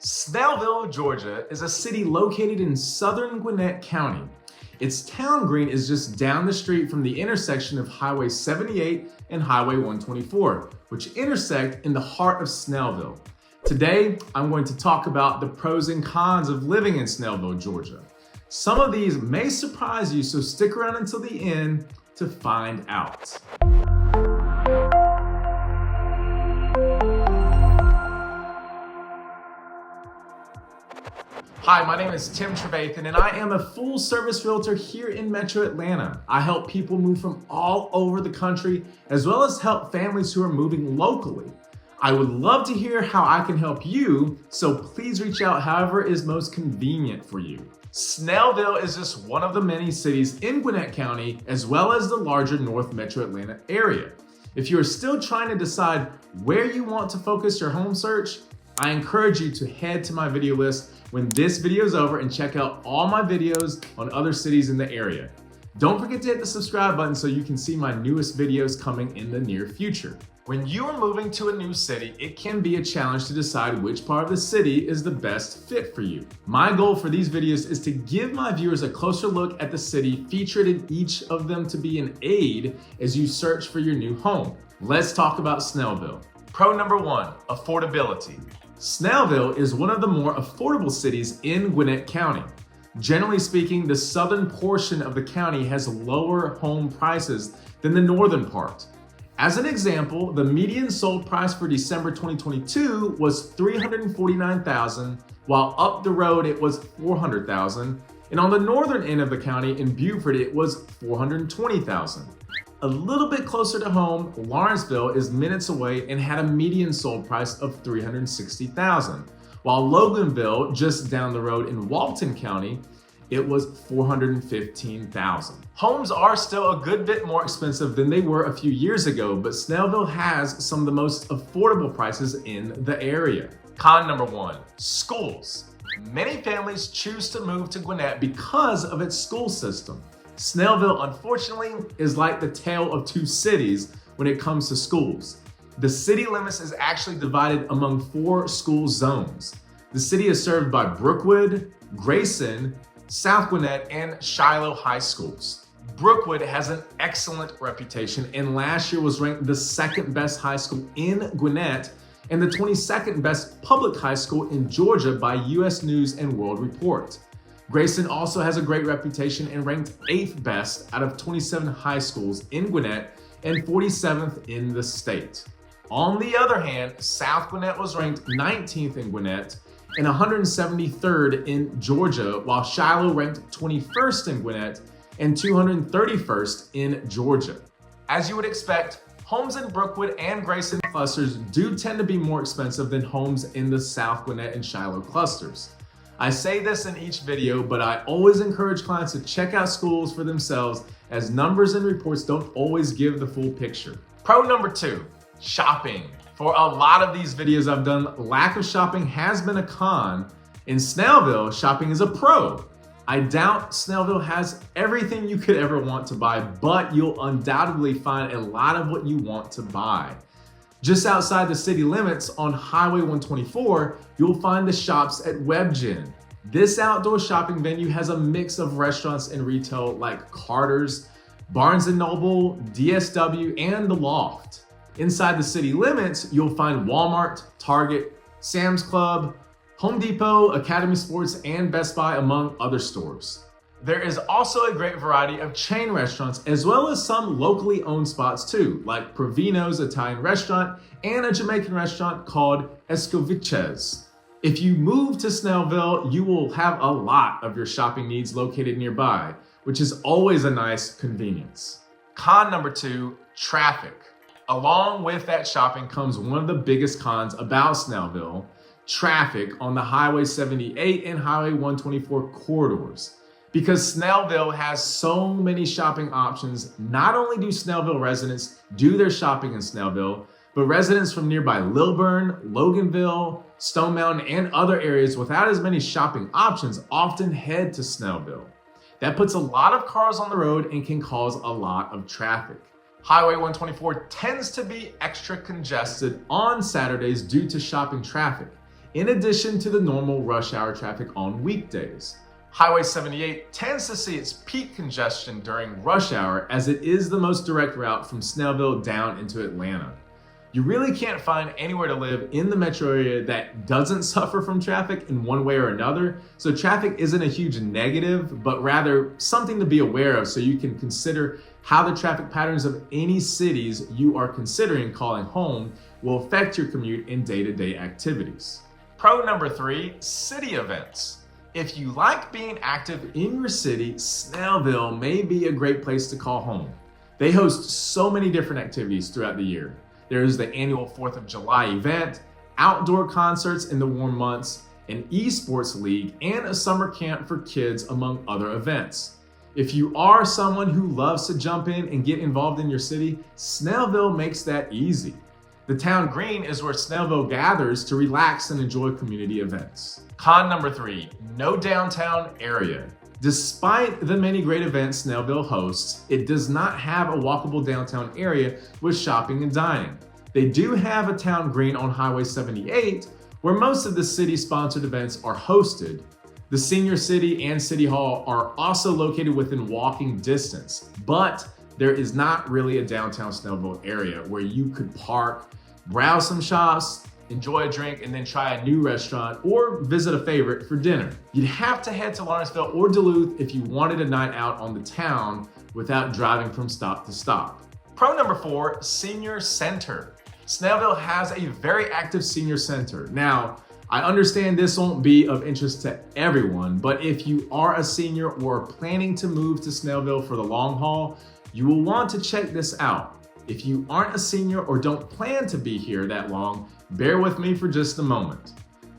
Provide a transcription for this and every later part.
Snellville, Georgia is a city located in southern Gwinnett County. Its town green is just down the street from the intersection of Highway 78 and Highway 124, which intersect in the heart of Snellville. Today, I'm going to talk about the pros and cons of living in Snellville, Georgia. Some of these may surprise you, so stick around until the end to find out. Hi, my name is Trevathan, and I am a full-service realtor here in Metro Atlanta. I help people move from all over the country, as well as help families who are moving locally. I would love to hear how I can help you, so please reach out however is most convenient for you. Snellville is just one of the many cities in Gwinnett County, as well as the larger North Metro Atlanta area. If you are still trying to decide where you want to focus your home search, I encourage you to head to my video list when this video is over and check out all my videos on other cities in the area. Don't forget to hit the subscribe button so you can see my newest videos coming in the near future. When you are moving to a new city, it can be a challenge to decide which part of the city is the best fit for you. My goal for these videos is to give my viewers a closer look at the city featured in each of them to be an aid as you search for your new home. Let's talk about Snellville. Pro number one, affordability. Snellville is one of the more affordable cities in Gwinnett County. Generally speaking, the southern portion of the county has lower home prices than the northern part. As an example, the median sold price for December 2022 was $349,000, while up the road it was $400,000, and on the northern end of the county in Beaufort it was $420,000. A little bit closer to home, Lawrenceville is minutes away and had a median sold price of $360,000, while Loganville, just down the road in Walton County, it was $415,000. Homes are still a good bit more expensive than they were a few years ago, but Snellville has some of the most affordable prices in the area. Con number one, schools. Many families choose to move to Gwinnett because of its school system. Snellville, unfortunately, is like the tale of two cities when it comes to schools. The city limits is actually divided among 4 school zones. The city is served by Brookwood, Grayson, South Gwinnett, and Shiloh high schools. Brookwood has an excellent reputation and last year was ranked the 2nd best high school in Gwinnett and the 22nd best public high school in Georgia by U.S. News and World Report. Grayson also has a great reputation and ranked 8th best out of 27 high schools in Gwinnett and 47th in the state. On the other hand, South Gwinnett was ranked 19th in Gwinnett and 173rd in Georgia, while Shiloh ranked 21st in Gwinnett and 231st in Georgia. As you would expect, homes in Brookwood and Grayson clusters do tend to be more expensive than homes in the South Gwinnett and Shiloh clusters. I say this in each video, but I always encourage clients to check out schools for themselves as numbers and reports don't always give the full picture. Pro number two, shopping. For a lot of these videos I've done, lack of shopping has been a con. In Snellville, shopping is a pro. I doubt Snellville has everything you could ever want to buy, but you'll undoubtedly find a lot of what you want to buy. Just outside the city limits on Highway 124, you'll find the shops at WebGen. This outdoor shopping venue has a mix of restaurants and retail like Carter's, Barnes & Noble, DSW, and The Loft. Inside the city limits, you'll find Walmart, Target, Sam's Club, Home Depot, Academy Sports, and Best Buy, among other stores. There is also a great variety of chain restaurants as well as some locally owned spots too, like Provino's Italian restaurant and a Jamaican restaurant called Escoviches. If you move to Snellville, you will have a lot of your shopping needs located nearby, which is always a nice convenience. Con number two, traffic. Along with that shopping comes one of the biggest cons about Snellville, traffic on the Highway 78 and Highway 124 corridors. Because Snellville has so many shopping options, not only do Snellville residents do their shopping in Snellville, but residents from nearby Lilburn, Loganville, Stone Mountain, and other areas without as many shopping options often head to Snellville. That puts a lot of cars on the road and can cause a lot of traffic. Highway 124 tends to be extra congested on Saturdays due to shopping traffic. in addition to the normal rush hour traffic on weekdays. Highway 78 tends to see its peak congestion during rush hour as it is the most direct route from Snellville down into Atlanta. You really can't find anywhere to live in the metro area that doesn't suffer from traffic in one way or another, so traffic isn't a huge negative, but rather something to be aware of so you can consider how the traffic patterns of any cities you are considering calling home will affect your commute and day-to-day activities. Pro number 3, city events. If you like being active in your city, Snellville may be a great place to call home. They host so many different activities throughout the year. There's the annual 4th of July event, outdoor concerts in the warm months, an esports league, and a summer camp for kids, among other events. If you are someone who loves to jump in and get involved in your city, Snellville makes that easy. The town green is where Snellville gathers to relax and enjoy community events. Con number 3, no downtown area. Despite the many great events Snellville hosts, it does not have a walkable downtown area with shopping and dining. They do have a town green on Highway 78, where most of the city-sponsored events are hosted. The Senior City and City Hall are also located within walking distance, but there is not really a downtown Snellville area where you could park, browse some shops, enjoy a drink, and then try a new restaurant or visit a favorite for dinner. You'd have to head to Lawrenceville or Duluth if you wanted a night out on the town without driving from stop to stop. Pro number 4, senior center. Snellville has a very active senior center. Now, I understand this won't be of interest to everyone, but if you are a senior or planning to move to Snellville for the long haul, you will want to check this out. If you aren't a senior or don't plan to be here that long, bear with me for just a moment.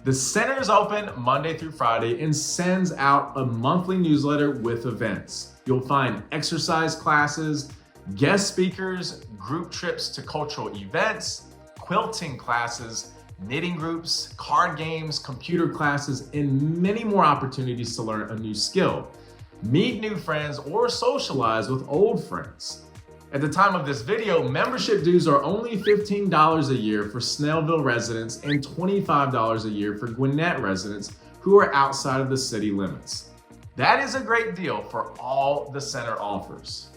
The center is open Monday through Friday and sends out a monthly newsletter with events. You'll find exercise classes, guest speakers, group trips to cultural events, quilting classes, knitting groups, card games, computer classes, and many more opportunities to learn a new skill, meet new friends, or socialize with old friends. At the time of this video, membership dues are only $15 a year for Snellville residents and $25 a year for Gwinnett residents who are outside of the city limits. That is a great deal for all the center offers.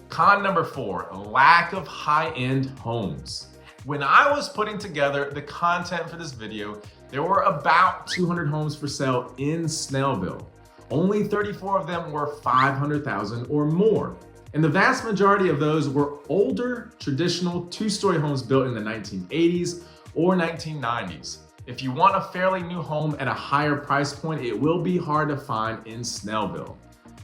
Con number 4, lack of high-end homes. When I was putting together the content for this video, there were about 200 homes for sale in Snellville. Only 34 of them were $500,000 or more. And the vast majority of those were older, traditional two-story homes built in the 1980s or 1990s. If you want a fairly new home at a higher price point, it will be hard to find in Snellville.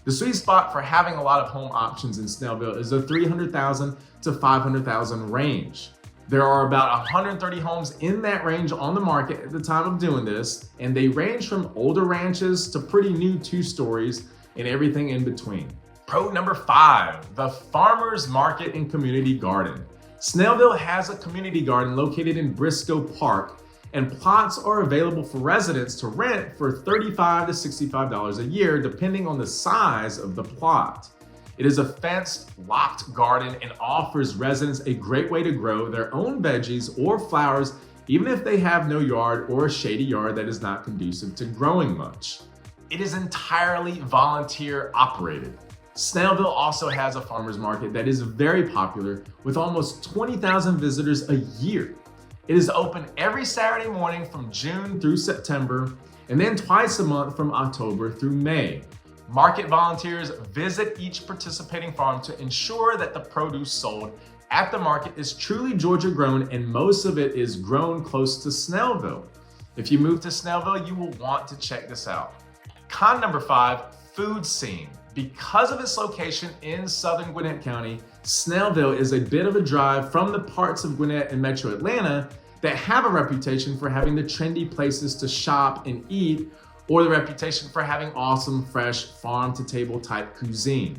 The sweet spot for having a lot of home options in Snellville is the $300,000 to $500,000 range. There are about 130 homes in that range on the market at the time of doing this, and they range from older ranches to pretty new two-stories and everything in between. Pro number 5, the Farmers Market and Community Garden. Snellville has a community garden located in Briscoe Park, and plots are available for residents to rent for $35 to $65 a year, depending on the size of the plot. It is a fenced, locked garden and offers residents a great way to grow their own veggies or flowers, even if they have no yard or a shady yard that is not conducive to growing much. It is entirely volunteer operated. Snellville also has a farmer's market that is very popular with almost 20,000 visitors a year. It is open every Saturday morning from June through September and then twice a month from October through May. Market volunteers visit each participating farm to ensure that the produce sold at the market is truly Georgia grown and most of it is grown close to Snellville. If you move to Snellville, you will want to check this out. Con number 5, food scene. Because of its location in southern Gwinnett County, Snellville is a bit of a drive from the parts of Gwinnett and Metro Atlanta that have a reputation for having the trendy places to shop and eat, or the reputation for having awesome, fresh, farm-to-table type cuisine.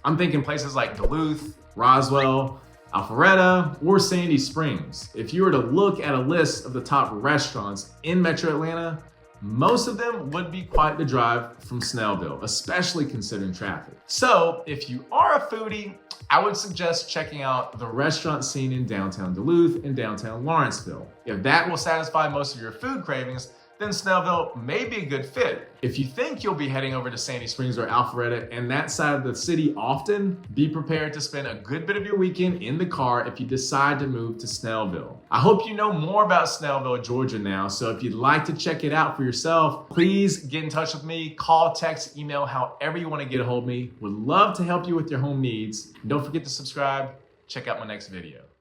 I'm thinking places like Duluth, Roswell, Alpharetta, or Sandy Springs. If you were to look at a list of the top restaurants in Metro Atlanta, Most of them would be quite the drive from Snellville, especially considering traffic. So if you are a foodie, I would suggest checking out the restaurant scene in downtown Duluth and downtown Lawrenceville. If that will satisfy most of your food cravings, then Snellville may be a good fit. If you think you'll be heading over to Sandy Springs or Alpharetta and that side of the city often, be prepared to spend a good bit of your weekend in the car if you decide to move to Snellville. I hope you know more about Snellville, Georgia now, so if you'd like to check it out for yourself, please get in touch with me, call, text, email, however you want to get a hold of me. Would love to help you with your home needs. And don't forget to subscribe. Check out my next video.